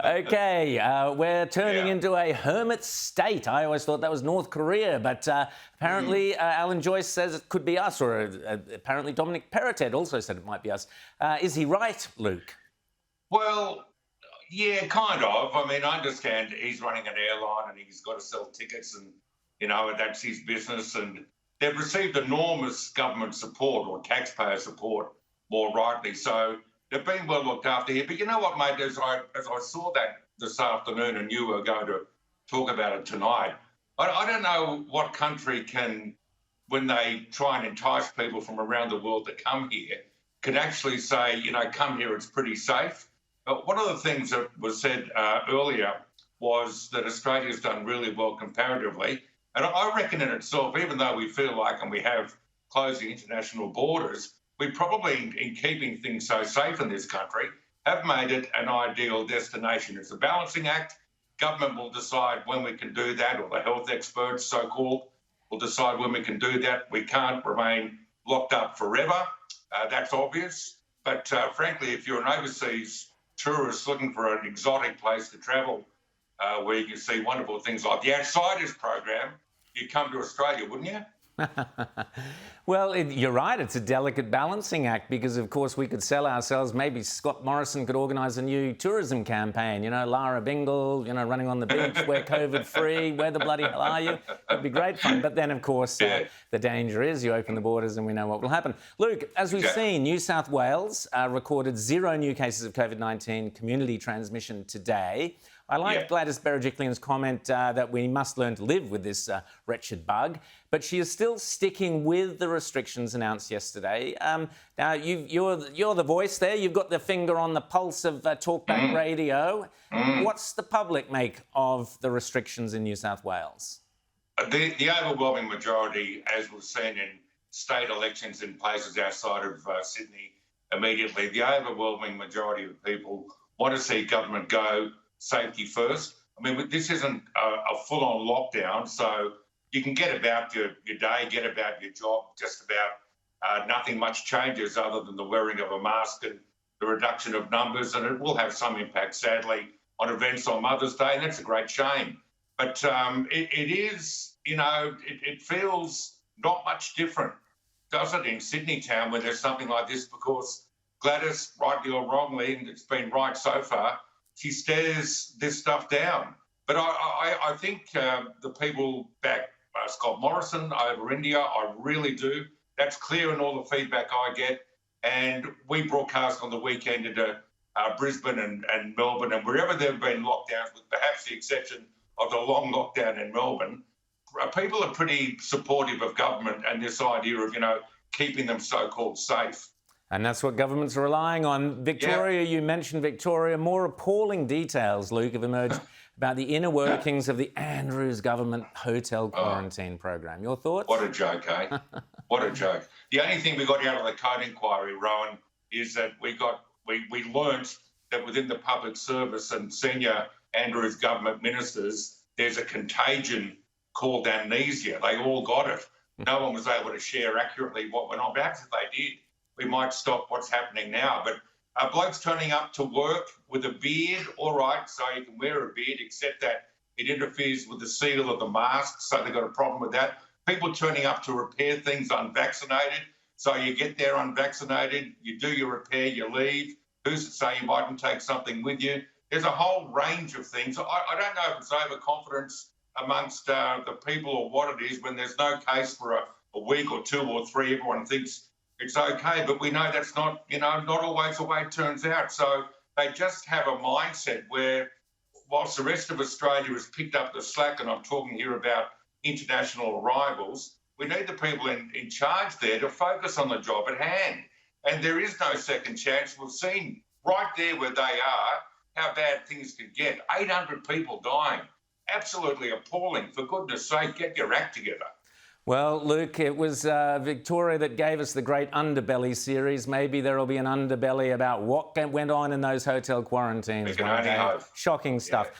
Okay, we're turning Yeah. into a hermit state. I always thought that was North Korea, but apparently Alan Joyce says it could be us, or apparently Dominic Perrottet also said it might be us. Is he right, Luke? Well, yeah, kind of. I mean, I understand he's running an airline and he's got to sell tickets, and that's his business. And they've received enormous government support or taxpayer support, more rightly. So they've been well looked after here. But you know what, mate? As I saw that this afternoon, and you were going to talk about it tonight, I don't know what country can, when they try and entice people from around the world to come here, can actually say, come here, it's pretty safe. But one of the things that was said earlier was that Australia's done really well comparatively. And I reckon in itself, even though we feel like, and we have closed the international borders, we probably, in keeping things so safe in this country, have made it an ideal destination. It's a balancing act. Government will decide when we can do that, or the health experts, so-called, will decide when we can do that. We can't remain locked up forever. That's obvious. But frankly, if you're an overseas tourist looking for an exotic place to travel, where you can see wonderful things like the Outsiders program, you'd come to Australia, wouldn't you? Well, you're right. It's a delicate balancing act because, of course, we could sell ourselves. Maybe Scott Morrison could organise a new tourism campaign. Lara Bingle, running on the beach, we're COVID-free, where the bloody hell are you? It'd be great fun. But then, of course, the danger is you open the borders and we know what will happen. Luke, as we've seen, New South Wales recorded 0 new cases of COVID-19 community transmission today. I like Gladys Berejiklian's comment that we must learn to live with this wretched bug, but she is still sticking with the restrictions announced yesterday. Now, you're the voice there. You've got the finger on the pulse of talkback radio. What's the public make of the restrictions in New South Wales? The overwhelming majority, as we've seen in state elections in places outside of Sydney immediately, the overwhelming majority of people want to see government go safety first. I mean, this isn't a full-on lockdown, so you can get about your day, get about your job, just about nothing much changes other than the wearing of a mask and the reduction of numbers, and it will have some impact, sadly, on events on Mother's Day, and that's a great shame. But it is, it feels not much different, does it, in Sydney town when there's something like this, because Gladys, rightly or wrongly, and it's been right so far, she stares this stuff down. But I think the people back Scott Morrison over India, I really do. That's clear in all the feedback I get. And we broadcast on the weekend into Brisbane and Melbourne, and wherever there have been lockdowns, with perhaps the exception of the long lockdown in Melbourne, people are pretty supportive of government and this idea of, keeping them so-called safe. And that's what government's relying on. Victoria, you mentioned Victoria. More appalling details, Luke, have emerged about the inner workings of the Andrews government hotel quarantine program. Your thoughts? What a joke, eh? What a joke. The only thing we got out of the code inquiry, Rowan, is that we learnt that within the public service and senior Andrews government ministers, there's a contagion called amnesia. They all got it. No one was able to share accurately what went on. Perhaps if they did, we might stop what's happening now. But blokes turning up to work with a beard, all right, so you can wear a beard, except that it interferes with the seal of the mask, so they've got a problem with that. People turning up to repair things unvaccinated, so you get there unvaccinated, you do your repair, you leave. Who's to say you mightn't take something with you? There's a whole range of things. I don't know if it's overconfidence amongst the people or what it is. When there's no case for a week or 2 or 3, everyone thinks it's okay, but we know that's not, not always the way it turns out. So they just have a mindset where, whilst the rest of Australia has picked up the slack, and I'm talking here about international arrivals, we need the people in charge there to focus on the job at hand. And there is no second chance. We've seen right there where they are how bad things can get. 800 people dying. Absolutely appalling. For goodness sake, get your act together. Well, Luke, it was Victoria that gave us the great Underbelly series. Maybe there will be an underbelly about what went on in those hotel quarantines. We can only hope. Shocking stuff.